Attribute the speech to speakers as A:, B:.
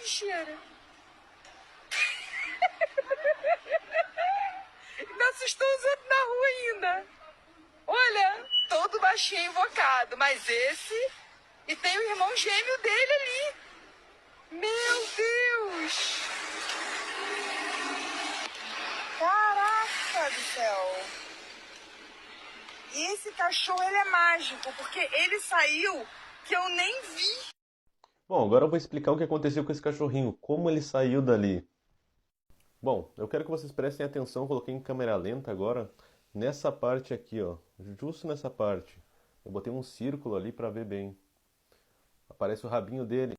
A: bicheira. Me assustou os outros na rua ainda. Olha, todo baixinho invocado, mas esse... E tem o irmão gêmeo dele ali. Meu Deus! Caraca do céu! E esse cachorro, ele é mágico, porque ele saiu que eu nem vi.
B: Bom, agora eu vou explicar o que aconteceu com esse cachorrinho, como ele saiu dali. Bom, eu quero que vocês prestem atenção, coloquei em câmera lenta agora, nessa parte aqui, ó, justo nessa parte. Eu botei um círculo ali para ver bem. Aparece o rabinho dele.